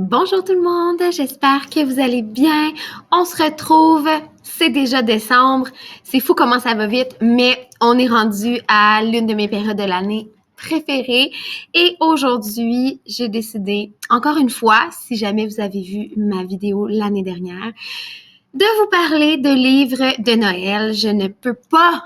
Bonjour tout le monde, j'espère que vous allez bien. On se retrouve, c'est déjà décembre. C'est fou comment ça va vite, mais on est rendu à l'une de mes périodes de l'année préférées. Et aujourd'hui, j'ai décidé, encore une fois, si jamais vous avez vu ma vidéo l'année dernière, de vous parler de livres de Noël. Je ne peux pas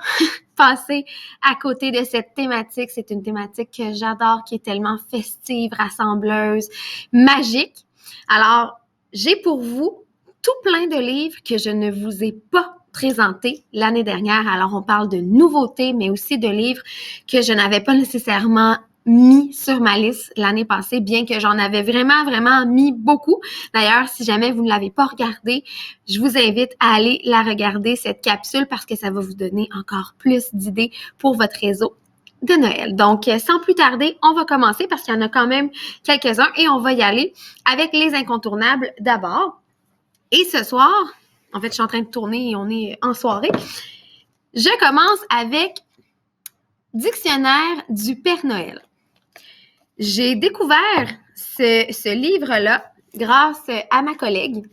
passer à côté de cette thématique. C'est une thématique que j'adore, qui est tellement festive, rassembleuse, magique. Alors, j'ai pour vous tout plein de livres que je ne vous ai pas présentés l'année dernière. Alors, on parle de nouveautés, mais aussi de livres que je n'avais pas nécessairement mis sur ma liste l'année passée, bien que j'en avais vraiment mis beaucoup. D'ailleurs, si jamais vous ne l'avez pas regardé, je vous invite à aller la regarder, cette capsule, parce que ça va vous donner encore plus d'idées pour votre réseau de Noël. Donc, sans plus tarder, on va commencer parce qu'il y en a quand même quelques-uns et on va y aller avec les incontournables d'abord. Et ce soir, en fait, je suis en train de tourner et on est en soirée. Je commence avec Dictionnaire du Père Noël. J'ai découvert ce livre-là grâce à ma collègue.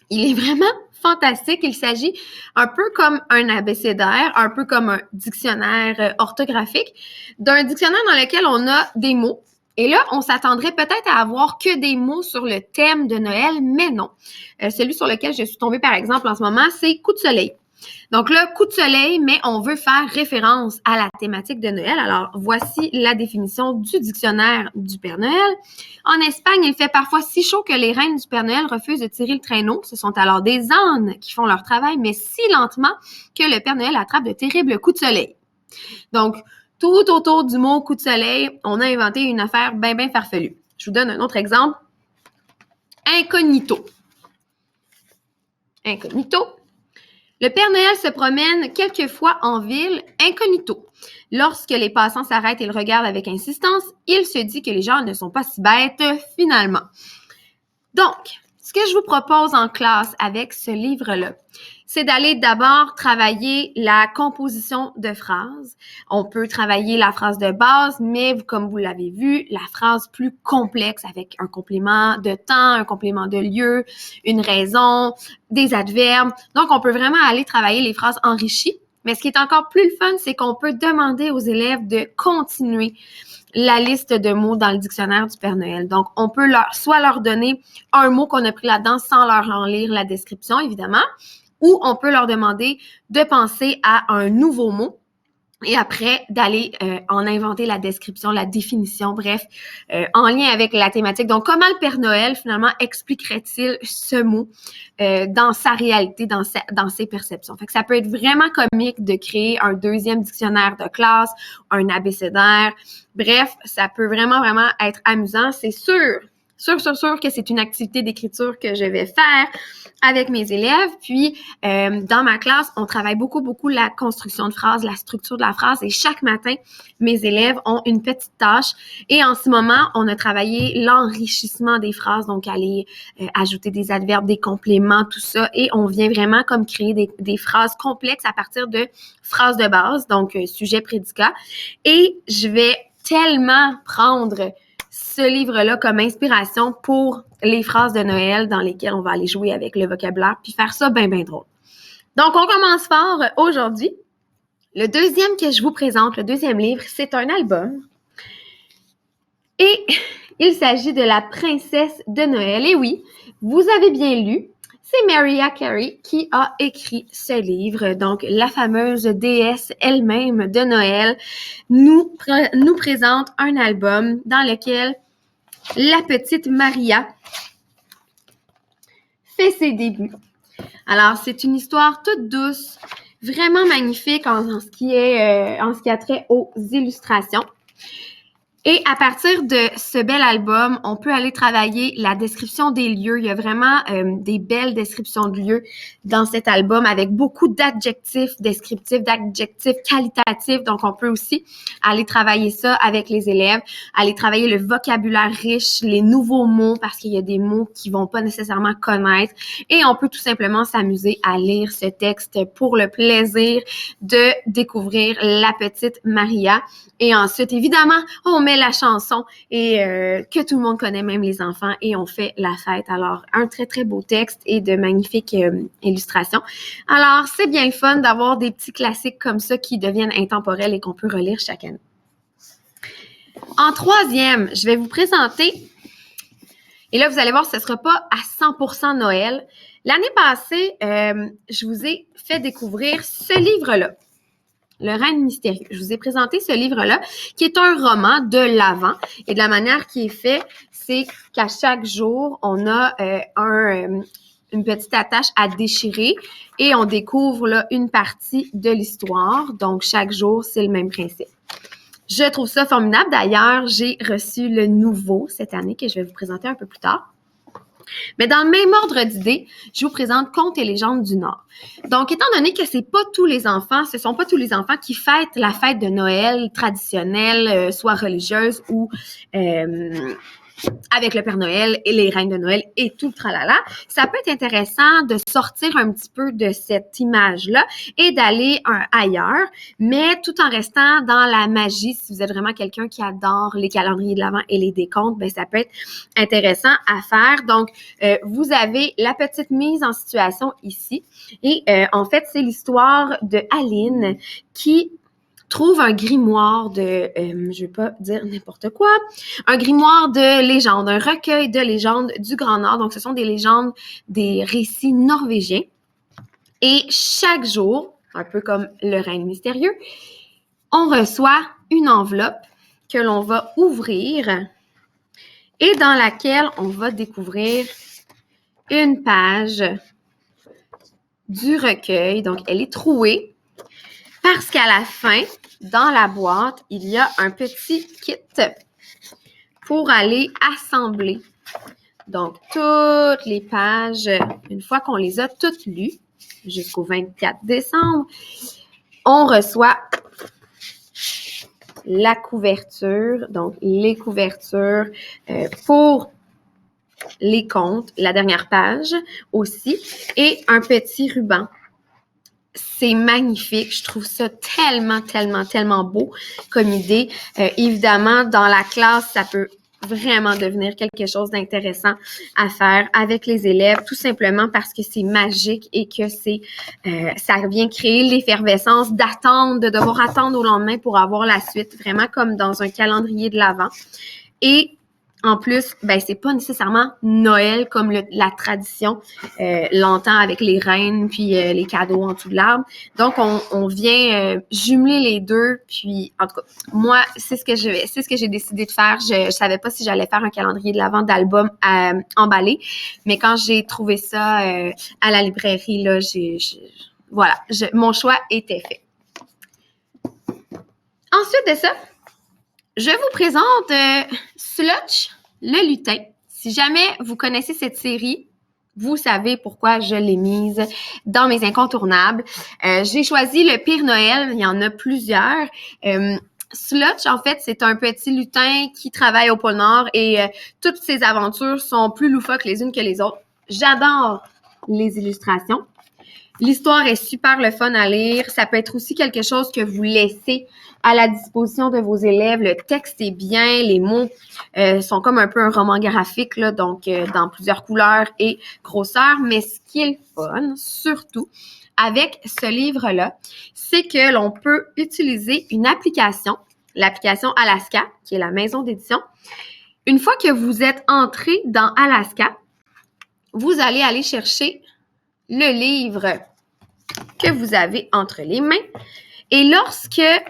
Il est vraiment fantastique. Il s'agit un peu comme un abécédaire, un peu comme un dictionnaire orthographique, d'un dictionnaire dans lequel on a des mots. Et là, on s'attendrait peut-être à avoir que des mots sur le thème de Noël, mais non. Celui sur lequel je suis tombée, par exemple, en ce moment, c'est coup de soleil. Donc là, coup de soleil, mais on veut faire référence à la thématique de Noël. Alors, voici la définition du dictionnaire du Père Noël. En Espagne, il fait parfois si chaud que les reines du Père Noël refusent de tirer le traîneau. Ce sont alors des ânes qui font leur travail, mais si lentement que le Père Noël attrape de terribles coups de soleil. Donc, tout autour du mot coup de soleil, on a inventé une affaire bien farfelue. Je vous donne un autre exemple. Incognito. Incognito. Le Père Noël se promène quelquefois en ville incognito. Lorsque les passants s'arrêtent et le regardent avec insistance, il se dit que les gens ne sont pas si bêtes finalement. Donc, ce que je vous propose en classe avec ce livre-là, c'est d'aller d'abord travailler la composition de phrases. On peut travailler la phrase de base, mais comme vous l'avez vu, la phrase plus complexe avec un complément de temps, un complément de lieu, une raison, des adverbes. Donc, on peut vraiment aller travailler les phrases enrichies. Mais ce qui est encore plus le fun, c'est qu'on peut demander aux élèves de continuer la liste de mots dans le dictionnaire du Père Noël. Donc, on peut soit leur donner un mot qu'on a pris là-dedans sans leur en lire la description, évidemment, ou on peut leur demander de penser à un nouveau mot et après d'aller en inventer la description, la définition, bref, en lien avec la thématique. Donc, comment le Père Noël, finalement, expliquerait-il ce mot dans sa réalité, dans ses perceptions? Fait que ça peut être vraiment comique de créer un deuxième dictionnaire de classe, un abécédaire. Bref, ça peut vraiment être amusant. C'est sûr que c'est une activité d'écriture que je vais faire avec mes élèves. Puis, dans ma classe, on travaille beaucoup la construction de phrases, la structure de la phrase. Et chaque matin, mes élèves ont une petite tâche. Et en ce moment, on a travaillé l'enrichissement des phrases, donc aller ajouter des adverbes, des compléments, tout ça. Et on vient vraiment comme créer des phrases complexes à partir de phrases de base, donc sujet, prédicat. Et je vais tellement prendre ce livre-là comme inspiration pour les phrases de Noël dans lesquelles on va aller jouer avec le vocabulaire puis faire ça bien drôle. Donc, on commence fort aujourd'hui. Le deuxième que je vous présente, le deuxième livre, c'est un album. Et il s'agit de La Princesse de Noël. Et oui, vous avez bien lu, c'est Mariah Carey qui a écrit ce livre. Donc, la fameuse déesse elle-même de Noël nous présente un album dans lequel la petite Maria fait ses débuts. Alors, c'est une histoire toute douce, vraiment magnifique en ce qui a trait aux illustrations. Et à partir de ce bel album, on peut aller travailler la description des lieux. Il y a vraiment des belles descriptions de lieux dans cet album avec beaucoup d'adjectifs descriptifs, d'adjectifs qualitatifs. Donc, on peut aussi aller travailler ça avec les élèves, aller travailler le vocabulaire riche, les nouveaux mots parce qu'il y a des mots qu'ils vont pas nécessairement connaître. Et on peut tout simplement s'amuser à lire ce texte pour le plaisir de découvrir la petite Maria. Et ensuite, évidemment, on met met la chanson et que tout le monde connaît, même les enfants, et on fait la fête. Alors, un très, très beau texte et de magnifiques illustrations. Alors, c'est bien fun d'avoir des petits classiques comme ça qui deviennent intemporels et qu'on peut relire chaque année. En troisième, je vais vous présenter, et là, vous allez voir, ce ne sera pas à 100% Noël. L'année passée, je vous ai fait découvrir ce livre-là, Le Règne mystérieux. Je vous ai présenté ce livre-là, qui est un roman de l'Avent. Et de la manière qui est fait, c'est qu'à chaque jour, on a une petite attache à déchirer et on découvre là, une partie de l'histoire. Donc, chaque jour, c'est le même principe. Je trouve ça formidable. D'ailleurs, j'ai reçu le nouveau cette année que je vais vous présenter un peu plus tard. Mais dans le même ordre d'idée, je vous présente Contes et légendes du Nord. Donc, étant donné que ce sont pas tous les enfants qui fêtent la fête de Noël traditionnelle, soit religieuse ou avec le Père Noël et les reines de Noël et tout le tralala, ça peut être intéressant de sortir un petit peu de cette image-là et d'aller ailleurs, mais tout en restant dans la magie. Si vous êtes vraiment quelqu'un qui adore les calendriers de l'Avent et les décomptes, ben ça peut être intéressant à faire. Donc, vous avez la petite mise en situation ici. Et en fait, c'est l'histoire de Aline qui trouve un grimoire de, je vais pas dire n'importe quoi, un grimoire de légendes, un recueil de légendes du Grand Nord. Donc, ce sont des légendes, des récits norvégiens. Et chaque jour, un peu comme le règne mystérieux, on reçoit une enveloppe que l'on va ouvrir et dans laquelle on va découvrir une page du recueil. Donc, elle est trouée parce qu'à la fin, dans la boîte, il y a un petit kit pour aller assembler. Donc, toutes les pages, une fois qu'on les a toutes lues, jusqu'au 24 décembre, on reçoit la couverture, donc les couvertures pour les contes, la dernière page aussi, et un petit ruban. C'est magnifique. Je trouve ça tellement, tellement, tellement beau comme idée. Évidemment, dans la classe, ça peut vraiment devenir quelque chose d'intéressant à faire avec les élèves, tout simplement parce que c'est magique et que ça vient créer l'effervescence d'attendre, de devoir attendre au lendemain pour avoir la suite, vraiment comme dans un calendrier de l'Avent. Et en plus, ben c'est pas nécessairement Noël comme la tradition l'entend avec les reines puis les cadeaux en dessous de l'arbre. Donc on vient jumeler les deux. Puis en tout cas, moi c'est ce que j'ai décidé de faire. Je savais pas si j'allais faire un calendrier de l'Avent d'album emballé, mais quand j'ai trouvé ça à la librairie là, mon choix était fait. Ensuite de ça, je vous présente Slutch, le lutin. Si jamais vous connaissez cette série, vous savez pourquoi je l'ai mise dans mes incontournables. J'ai choisi le Pire Noël, il y en a plusieurs. Slutch, en fait, c'est un petit lutin qui travaille au pôle Nord et toutes ses aventures sont plus loufoques les unes que les autres. J'adore les illustrations. L'histoire est super le fun à lire. Ça peut être aussi quelque chose que vous laissez à la disposition de vos élèves. Le texte est bien, les mots sont comme un peu un roman graphique, là, donc dans plusieurs couleurs et grosseurs. Mais ce qui est le fun, surtout, avec ce livre-là, c'est que l'on peut utiliser une application, l'application Alaska, qui est la maison d'édition. Une fois que vous êtes entré dans Alaska, vous allez aller chercher le livre que vous avez entre les mains. Et lorsque, là,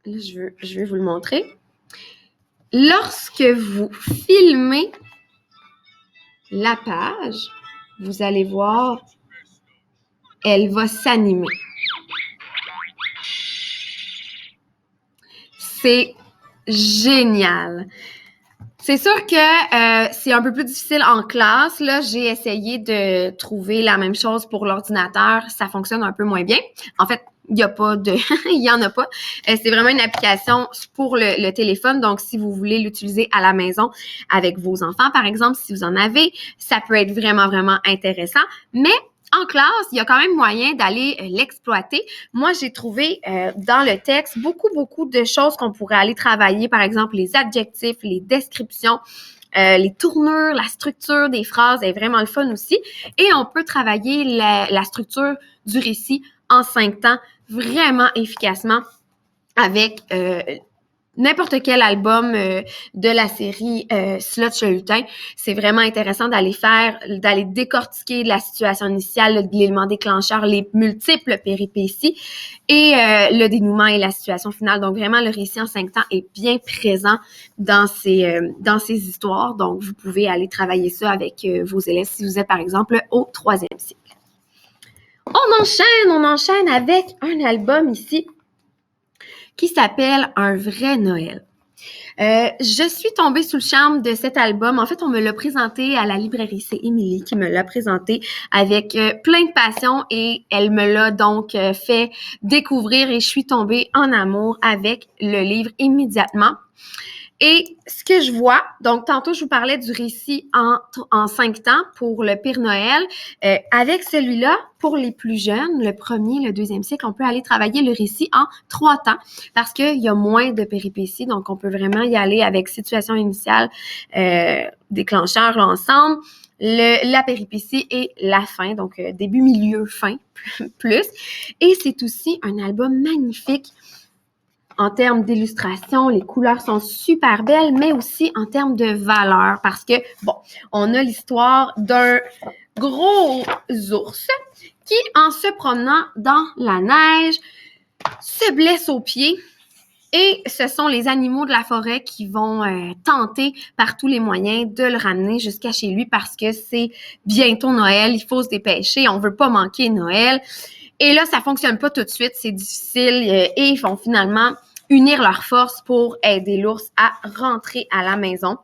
je vais vous le montrer, lorsque vous filmez la page, vous allez voir, elle va s'animer. C'est génial. C'est sûr que c'est un peu plus difficile en classe. Là, j'ai essayé de trouver la même chose pour l'ordinateur. Ça fonctionne un peu moins bien. En fait, il y en a pas. C'est vraiment une application pour le téléphone. Donc, si vous voulez l'utiliser à la maison avec vos enfants, par exemple, si vous en avez, ça peut être vraiment, vraiment intéressant. Mais en classe, il y a quand même moyen d'aller l'exploiter. Moi, j'ai trouvé dans le texte beaucoup de choses qu'on pourrait aller travailler, par exemple les adjectifs, les descriptions, les tournures, la structure des phrases est vraiment le fun aussi. Et on peut travailler la structure du récit en 5 temps vraiment efficacement avec n'importe quel album de la série Slotch le lutin. C'est vraiment intéressant d'aller décortiquer la situation initiale, l'élément déclencheur, les multiples péripéties et le dénouement et la situation finale. Donc vraiment, le récit en 5 temps est bien présent dans ces histoires. Donc, vous pouvez aller travailler ça avec vos élèves si vous êtes, par exemple, au 3e cycle. On enchaîne avec un album ici qui s'appelle Un vrai Noël. Je suis tombée sous le charme de cet album. En fait, on me l'a présenté à la librairie. C'est Émilie qui me l'a présenté avec plein de passion et elle me l'a donc fait découvrir et je suis tombée en amour avec le livre immédiatement. Et ce que je vois, donc tantôt je vous parlais du récit en 5 temps pour le Père Noël. Avec celui-là, pour les plus jeunes, le 1er, le 2e cycle, on peut aller travailler le récit en 3 temps parce qu'il y a moins de péripéties. Donc, on peut vraiment y aller avec situation initiale, déclencheur, l'ensemble, la péripétie et la fin. Donc, début, milieu, fin, plus. Et c'est aussi un album magnifique en termes d'illustration, les couleurs sont super belles, mais aussi en termes de valeur parce que, bon, on a l'histoire d'un gros ours qui, en se promenant dans la neige, se blesse aux pieds et ce sont les animaux de la forêt qui vont tenter par tous les moyens de le ramener jusqu'à chez lui parce que c'est bientôt Noël, il faut se dépêcher, on veut pas manquer Noël. Et là, ça fonctionne pas tout de suite, c'est difficile et ils vont finalement unir leurs forces pour aider l'ours à rentrer à la maison.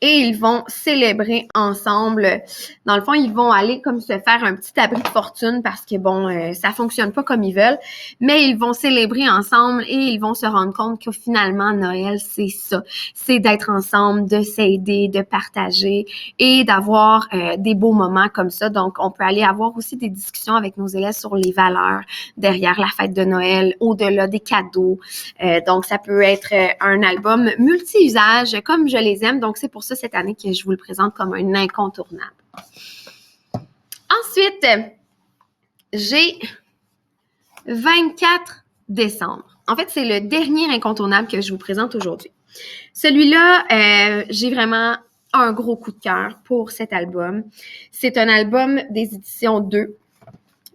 Et ils vont célébrer ensemble. Dans le fond, ils vont aller comme se faire un petit abri de fortune parce que, bon, ça fonctionne pas comme ils veulent. Mais ils vont célébrer ensemble et ils vont se rendre compte que finalement, Noël, c'est ça. C'est d'être ensemble, de s'aider, de partager et d'avoir des beaux moments comme ça. Donc, on peut aller avoir aussi des discussions avec nos élèves sur les valeurs derrière la fête de Noël, au-delà des cadeaux. Donc, ça peut être un album multi-usage comme je les aime. Donc, c'est pour ça cette année que je vous le présente comme un incontournable. Ensuite, j'ai 24 décembre. En fait, c'est le dernier incontournable que je vous présente aujourd'hui. Celui-là, j'ai vraiment un gros coup de cœur pour cet album. C'est un album des éditions 2,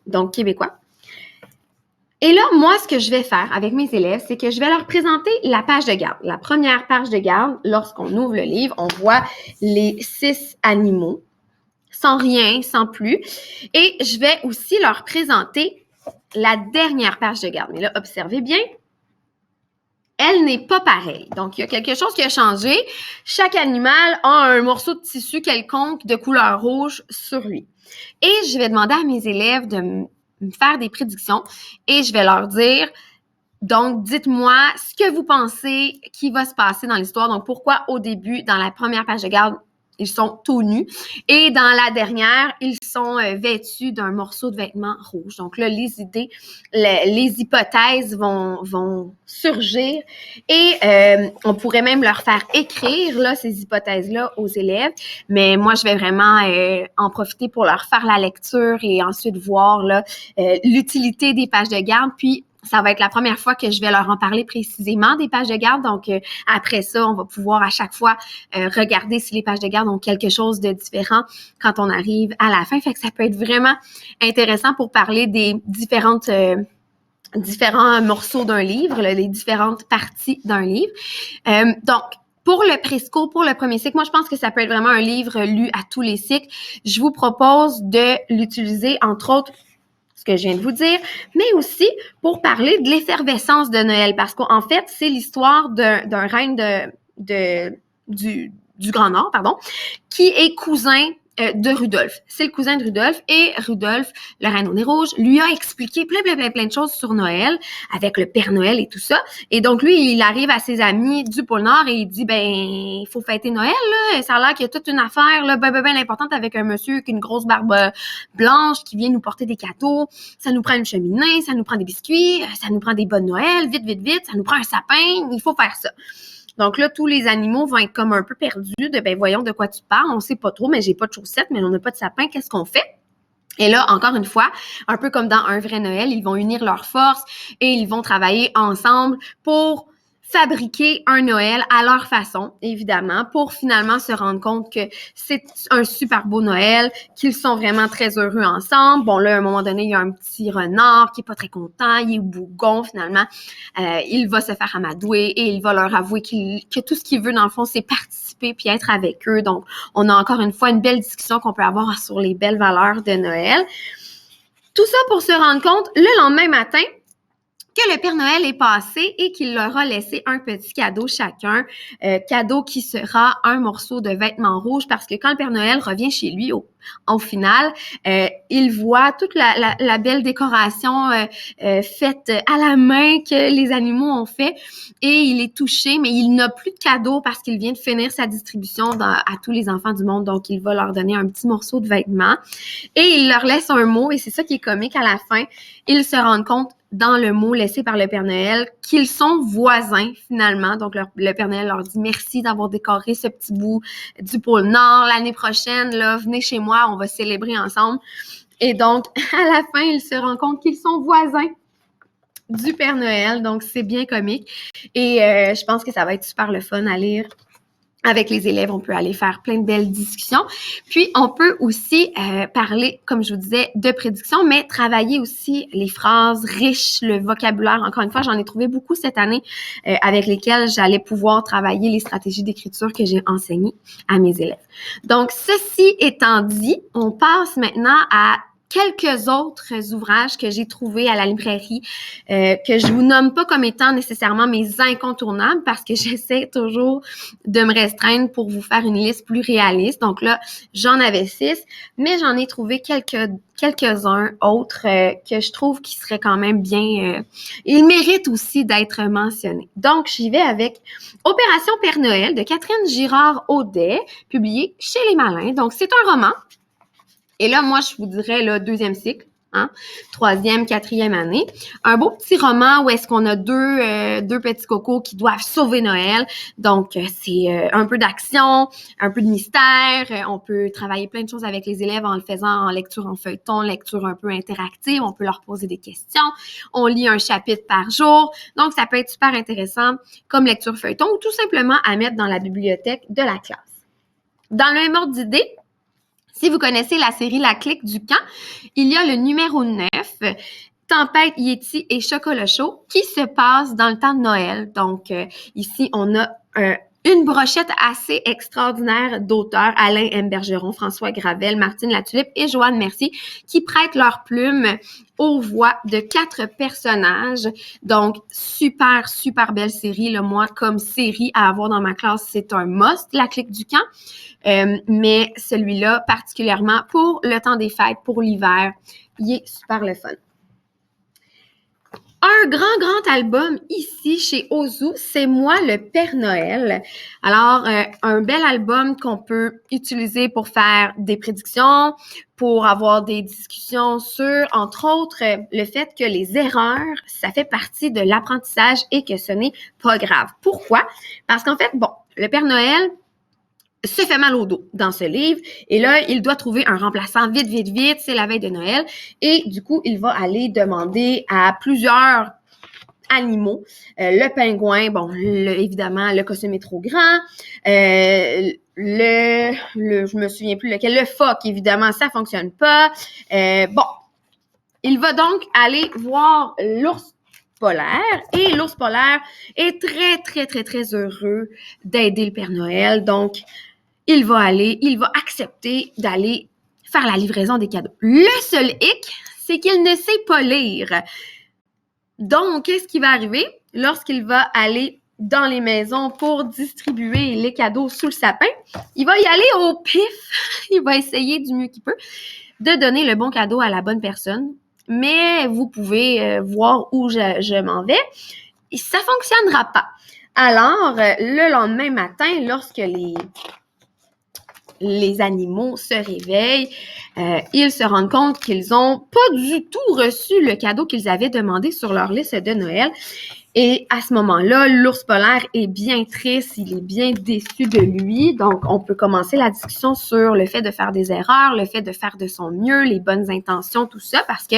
donc québécois. Et là, moi, ce que je vais faire avec mes élèves, c'est que je vais leur présenter la page de garde. La première page de garde, lorsqu'on ouvre le livre, on voit les 6 animaux, sans rien, sans plus. Et je vais aussi leur présenter la dernière page de garde. Mais là, observez bien, elle n'est pas pareille. Donc, il y a quelque chose qui a changé. Chaque animal a un morceau de tissu quelconque de couleur rouge sur lui. Et je vais demander à mes élèves de me faire des prédictions et je vais leur dire, donc, dites-moi ce que vous pensez qui va se passer dans l'histoire. Donc, pourquoi au début, dans la première page de garde, ils sont tout nus et dans la dernière, ils sont vêtus d'un morceau de vêtement rouge. Donc là, les idées, les hypothèses vont surgir et on pourrait même leur faire écrire là ces hypothèses-là aux élèves. Mais moi, je vais vraiment en profiter pour leur faire la lecture et ensuite voir là l'utilité des pages de garde. Puis ça va être la première fois que je vais leur en parler précisément des pages de garde. Donc, après ça, on va pouvoir à chaque fois regarder si les pages de garde ont quelque chose de différent quand on arrive à la fin. Fait que ça peut être vraiment intéressant pour parler des différents morceaux d'un livre, là, les différentes parties d'un livre. Donc, pour le présco, pour le premier cycle, moi, je pense que ça peut être vraiment un livre lu à tous les cycles. Je vous propose de l'utiliser, entre autres, ce que je viens de vous dire, mais aussi pour parler de l'effervescence de Noël, parce qu'en fait, c'est l'histoire d'un règne du Grand Nord, pardon, qui est cousin de Rudolph. C'est le cousin de Rudolph et Rudolph, le reine au nez rouge, lui a expliqué plein de choses sur Noël avec le Père Noël et tout ça. Et donc, lui, il arrive à ses amis du pôle Nord et il dit, il faut fêter Noël, là. Ça a l'air qu'il y a toute une affaire, là, ben importante avec un monsieur avec une grosse barbe blanche qui vient nous porter des cadeaux. Ça nous prend une cheminée, ça nous prend des biscuits, ça nous prend des bonnes Noël, vite, ça nous prend un sapin, il faut faire ça. Donc là, tous les animaux vont être comme un peu perdus de, voyons de quoi tu parles, on sait pas trop, mais j'ai pas de chaussettes, mais on n'a pas de sapin, qu'est-ce qu'on fait? Et là, encore une fois, un peu comme dans un vrai Noël, ils vont unir leurs forces et ils vont travailler ensemble pour fabriquer un Noël à leur façon, évidemment, pour finalement se rendre compte que c'est un super beau Noël, qu'ils sont vraiment très heureux ensemble. Bon, là, à un moment donné, il y a un petit renard qui est pas très content, il est bougon, finalement. Il va se faire amadouer et il va leur avouer que tout ce qu'il veut, dans le fond, c'est participer puis être avec eux. Donc, on a encore une fois une belle discussion qu'on peut avoir sur les belles valeurs de Noël. Tout ça pour se rendre compte, le lendemain matin, que le Père Noël est passé et qu'il leur a laissé un petit cadeau chacun, cadeau qui sera un morceau de vêtement rouge parce que quand le Père Noël revient chez lui au final, il voit toute la belle décoration faite à la main que les animaux ont fait et il est touché, mais il n'a plus de cadeau parce qu'il vient de finir sa distribution à tous les enfants du monde, donc il va leur donner un petit morceau de vêtement et il leur laisse un mot et c'est ça qui est comique à la fin. Ils se rendent compte dans le mot laissé par le Père Noël, qu'ils sont voisins, finalement. Donc, le Père Noël leur dit « Merci d'avoir décoré ce petit bout du pôle Nord. L'année prochaine, là, venez chez moi, on va célébrer ensemble. » Et donc, à la fin, ils se rendent compte qu'ils sont voisins du Père Noël. Donc, c'est bien comique. Et je pense que ça va être super le fun à lire. Avec les élèves, on peut aller faire plein de belles discussions. Puis, on peut aussi parler, comme je vous disais, de prédiction, mais travailler aussi les phrases riches, le vocabulaire. Encore une fois, j'en ai trouvé beaucoup cette année avec lesquelles j'allais pouvoir travailler les stratégies d'écriture que j'ai enseignées à mes élèves. Donc, ceci étant dit, on passe maintenant à quelques autres ouvrages que j'ai trouvés à la librairie, que je vous nomme pas comme étant nécessairement mes incontournables parce que j'essaie toujours de me restreindre pour vous faire une liste plus réaliste. Donc là, j'en avais 6, mais j'en ai trouvé quelques-uns autres que je trouve qui seraient quand même bien... ils méritent aussi d'être mentionnés. Donc, j'y vais avec Opération Père Noël de Catherine Girard-Audet, publié chez Les Malins. Donc, c'est un roman. Et là, moi, je vous dirais, là, 2e cycle, hein, 3e, 4e année. Un beau petit roman où est-ce qu'on a deux petits cocos qui doivent sauver Noël. Donc, c'est un peu d'action, un peu de mystère. On peut travailler plein de choses avec les élèves en le faisant en lecture en feuilleton, lecture un peu interactive. On peut leur poser des questions. On lit un chapitre par jour. Donc, ça peut être super intéressant comme lecture feuilleton ou tout simplement à mettre dans la bibliothèque de la classe. Dans le même ordre d'idée, si vous connaissez la série La Clique du Camp, il y a le numéro 9, Tempête, Yéti et Chocolat chaud, qui se passe dans le temps de Noël. Donc, ici, on a une brochette assez extraordinaire d'auteurs, Alain M. Bergeron, François Gravel, Martine Latulippe et Joanne Mercier, qui prêtent leurs plumes aux voix de 4 personnages. Donc, super belle série. Là, moi, comme série à avoir dans ma classe, c'est un must, La Clique du Camp. Mais celui-là, particulièrement pour le temps des fêtes, pour l'hiver, il est super le fun. Un grand album ici chez Ozu, c'est Moi le Père Noël. Alors, un bel album qu'on peut utiliser pour faire des prédictions, pour avoir des discussions sur, entre autres, le fait que les erreurs, ça fait partie de l'apprentissage et que ce n'est pas grave. Pourquoi? Parce qu'en fait, bon, le Père Noël se fait mal au dos dans ce livre. Et là, il doit trouver un remplaçant vite. C'est la veille de Noël. Et du coup, il va aller demander à plusieurs animaux. Le pingouin, bon, évidemment, le costume est trop grand. Je me souviens plus lequel. Le phoque, évidemment, ça fonctionne pas. Bon, il va donc aller voir l'ours polaire et l'ours polaire est très heureux d'aider le Père Noël. Donc, il va accepter d'aller faire la livraison des cadeaux. Le seul hic, c'est qu'il ne sait pas lire. Donc, qu'est-ce qui va arriver lorsqu'il va aller dans les maisons pour distribuer les cadeaux sous le sapin. Il va y aller au pif. Il va essayer du mieux qu'il peut de donner le bon cadeau à la bonne personne. Mais vous pouvez voir où je m'en vais. Et ça fonctionnera pas. Alors, le lendemain matin, lorsque les animaux se réveillent, ils se rendent compte qu'ils n'ont pas du tout reçu le cadeau qu'ils avaient demandé sur leur liste de Noël. Et à ce moment-là, l'ours polaire est bien triste, il est bien déçu de lui. Donc, on peut commencer la discussion sur le fait de faire des erreurs, le fait de faire de son mieux, les bonnes intentions, tout ça, parce que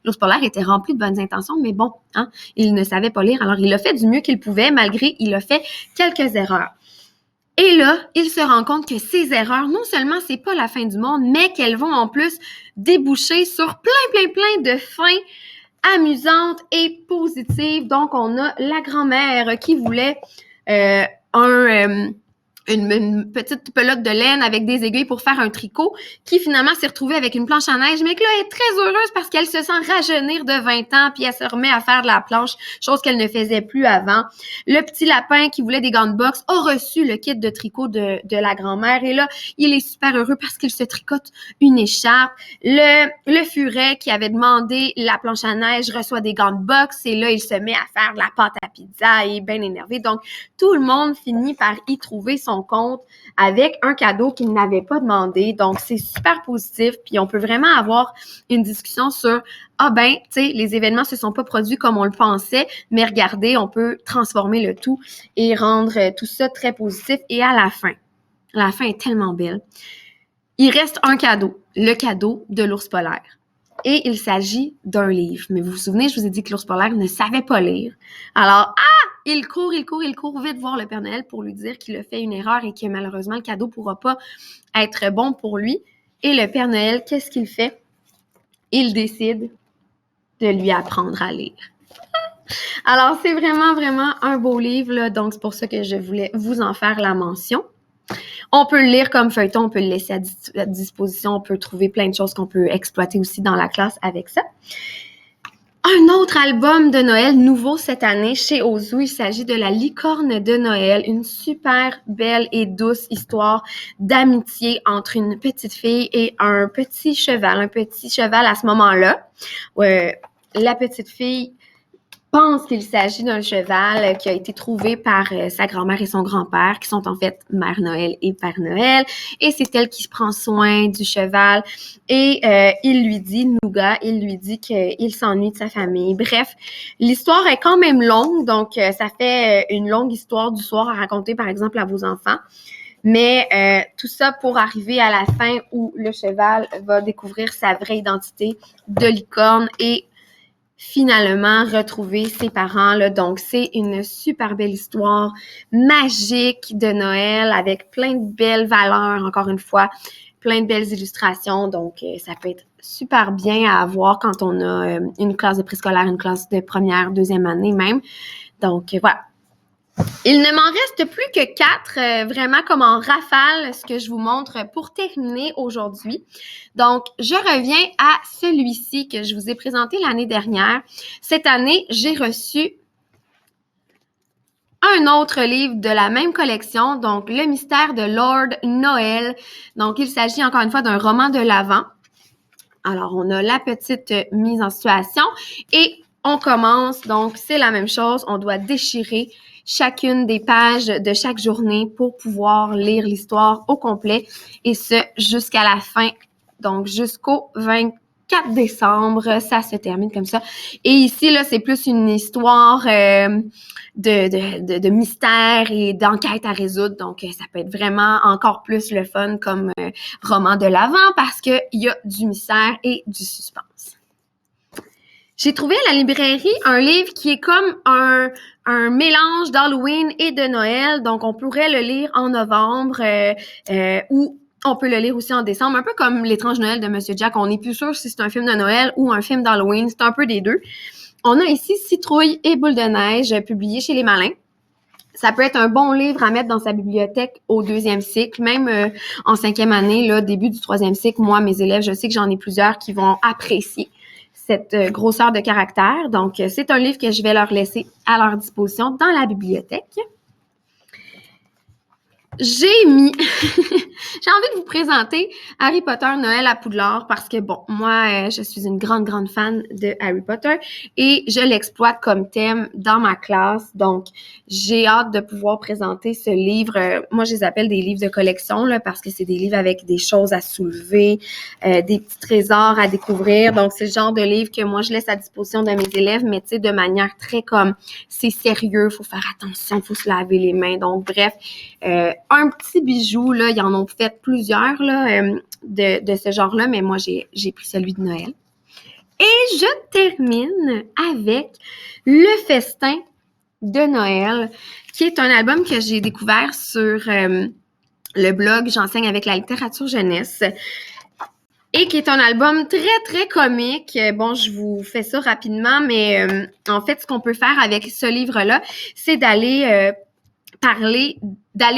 l'ours polaire était rempli de bonnes intentions, mais bon, hein, il ne savait pas lire. Alors, il a fait du mieux qu'il pouvait, malgré il a fait quelques erreurs. Et là, il se rend compte que ces erreurs, non seulement c'est pas la fin du monde, mais qu'elles vont en plus déboucher sur plein de fins amusantes et positives. Donc, on a la grand-mère qui voulait une petite pelote de laine avec des aiguilles pour faire un tricot, qui finalement s'est retrouvée avec une planche à neige, mais que là, elle est très heureuse parce qu'elle se sent rajeunir de 20 ans, puis elle se remet à faire de la planche, chose qu'elle ne faisait plus avant. Le petit lapin qui voulait des gants de boxe a reçu le kit de tricot de la grand-mère, et là, il est super heureux parce qu'il se tricote une écharpe. Le furet qui avait demandé la planche à neige reçoit des gants de boxe, et là, il se met à faire de la pâte à pizza, et est bien énervé. Donc, tout le monde finit par y trouver son compte avec un cadeau qu'il n'avait pas demandé. Donc, c'est super positif. Puis, on peut vraiment avoir une discussion sur tu sais, les événements se sont pas produits comme on le pensait, mais regardez, on peut transformer le tout et rendre tout ça très positif. Et à la fin est tellement belle. Il reste un cadeau, le cadeau de l'ours polaire. Et il s'agit d'un livre. Mais vous vous souvenez, je vous ai dit que l'ours polaire ne savait pas lire. Alors, il court vite voir le Père Noël pour lui dire qu'il a fait une erreur et que malheureusement, le cadeau pourra pas être bon pour lui. Et le Père Noël, qu'est-ce qu'il fait? Il décide de lui apprendre à lire. Alors, c'est vraiment un beau livre, là, donc c'est pour ça que je voulais vous en faire la mention. On peut le lire comme feuilleton, on peut le laisser à disposition, on peut trouver plein de choses qu'on peut exploiter aussi dans la classe avec ça. Un autre album de Noël nouveau cette année chez Ozu, il s'agit de La licorne de Noël, une super belle et douce histoire d'amitié entre une petite fille et un petit cheval à ce moment-là. La petite fille pense qu'il s'agit d'un cheval qui a été trouvé par sa grand-mère et son grand-père, qui sont en fait Mère Noël et Père Noël, et c'est elle qui prend soin du cheval, et il lui dit qu'il s'ennuie de sa famille. Bref, l'histoire est quand même longue, donc ça fait une longue histoire du soir à raconter, par exemple, à vos enfants. Mais tout ça pour arriver à la fin où le cheval va découvrir sa vraie identité de licorne et finalement retrouver ses parents, là. Donc, c'est une super belle histoire magique de Noël avec plein de belles valeurs, encore une fois, plein de belles illustrations. Donc, ça peut être super bien à avoir quand on a une classe de préscolaire, une classe de première, deuxième année même. Donc, voilà. Il ne m'en reste plus que 4, vraiment comme en rafale, ce que je vous montre pour terminer aujourd'hui. Donc, je reviens à celui-ci que je vous ai présenté l'année dernière. Cette année, j'ai reçu un autre livre de la même collection, donc Le mystère de Lord Noël. Donc, il s'agit encore une fois d'un roman de l'Avent. Alors, on a la petite mise en situation et on commence. Donc, c'est la même chose. On doit déchirer chacune des pages de chaque journée pour pouvoir lire l'histoire au complet, et ce, jusqu'à la fin, donc jusqu'au 24 décembre, ça se termine comme ça. Et ici, là, c'est plus une histoire de mystère et d'enquête à résoudre, donc ça peut être vraiment encore plus le fun comme roman de l'Avent parce qu'il y a du mystère et du suspense. J'ai trouvé à la librairie un livre qui est comme un mélange d'Halloween et de Noël. Donc, on pourrait le lire en novembre ou on peut le lire aussi en décembre. Un peu comme L'étrange Noël de Monsieur Jack. On n'est plus sûr si c'est un film de Noël ou un film d'Halloween. C'est un peu des deux. On a ici Citrouille et Boule de neige, publié chez Les Malins. Ça peut être un bon livre à mettre dans sa bibliothèque au 2e cycle, même en 5e année, là, début du 3e cycle. Moi, mes élèves, je sais que j'en ai plusieurs qui vont apprécier cette grosseur de caractère. Donc, c'est un livre que je vais leur laisser à leur disposition dans la bibliothèque. J'ai envie de vous présenter Harry Potter Noël à Poudlard parce que, bon, moi, je suis une grande, grande fan de Harry Potter et je l'exploite comme thème dans ma classe. Donc, j'ai hâte de pouvoir présenter ce livre. Moi, je les appelle des livres de collection là, parce que c'est des livres avec des choses à soulever, des petits trésors à découvrir. Donc, c'est le genre de livre que moi, je laisse à disposition de mes élèves, mais tu sais, de manière très comme, c'est sérieux, faut faire attention, faut se laver les mains. Donc, bref, un petit bijou, là, ils en ont fait plusieurs là, de ce genre-là, mais moi, j'ai pris celui de Noël. Et je termine avec Le Festin de Noël, qui est un album que j'ai découvert sur le blog J'enseigne avec la littérature jeunesse. Et qui est un album très, très comique. Bon, je vous fais ça rapidement, mais en fait, ce qu'on peut faire avec ce livre-là, c'est d'aller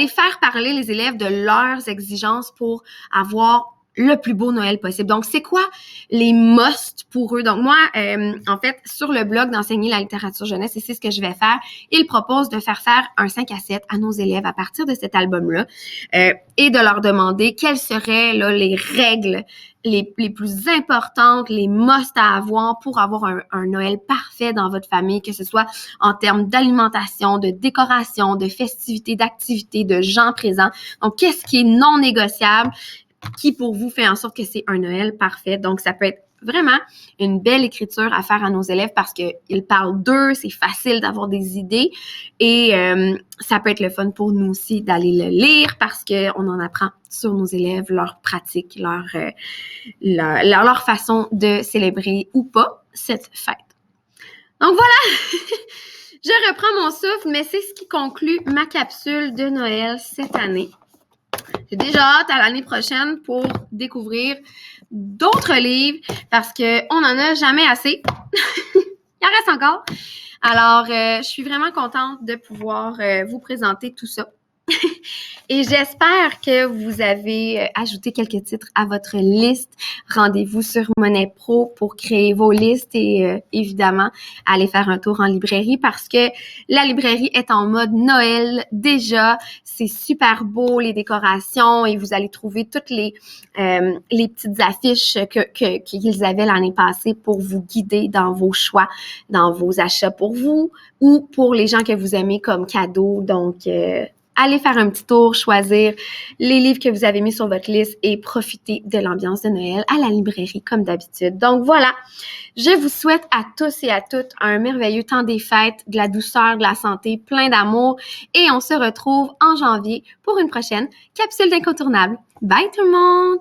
faire parler les élèves de leurs exigences pour avoir le plus beau Noël possible. Donc, c'est quoi les must pour eux? Donc, moi, en fait, sur le blog d'enseigner la littérature jeunesse, et c'est ce que je vais faire, il propose de faire un 5 à 7 à nos élèves à partir de cet album-là et de leur demander quelles seraient là, les règles les plus importantes, les must à avoir pour avoir un Noël parfait dans votre famille, que ce soit en termes d'alimentation, de décoration, de festivités, d'activités, de gens présents. Donc, qu'est-ce qui est non négociable, qui pour vous fait en sorte que c'est un Noël parfait? Donc, ça peut être vraiment une belle écriture à faire à nos élèves parce qu'ils parlent d'eux, c'est facile d'avoir des idées et ça peut être le fun pour nous aussi d'aller le lire parce qu'on en apprend sur nos élèves, leur pratique, leur façon de célébrer ou pas cette fête. Donc voilà, je reprends mon souffle, mais c'est ce qui conclut ma capsule de Noël cette année. J'ai déjà hâte à l'année prochaine pour découvrir d'autres livres parce qu'on n'en a jamais assez. Il en reste encore. Alors, je suis vraiment contente de pouvoir vous présenter tout ça. Et j'espère que vous avez ajouté quelques titres à votre liste. Rendez-vous sur Monnaie Pro pour créer vos listes et évidemment, aller faire un tour en librairie parce que la librairie est en mode Noël déjà. C'est super beau, les décorations et vous allez trouver toutes les petites affiches qu'ils avaient l'année passée pour vous guider dans vos choix, dans vos achats pour vous ou pour les gens que vous aimez comme cadeau. Donc, allez faire un petit tour, choisir les livres que vous avez mis sur votre liste et profiter de l'ambiance de Noël à la librairie comme d'habitude. Donc voilà, je vous souhaite à tous et à toutes un merveilleux temps des fêtes, de la douceur, de la santé, plein d'amour et on se retrouve en janvier pour une prochaine capsule d'incontournable. Bye tout le monde!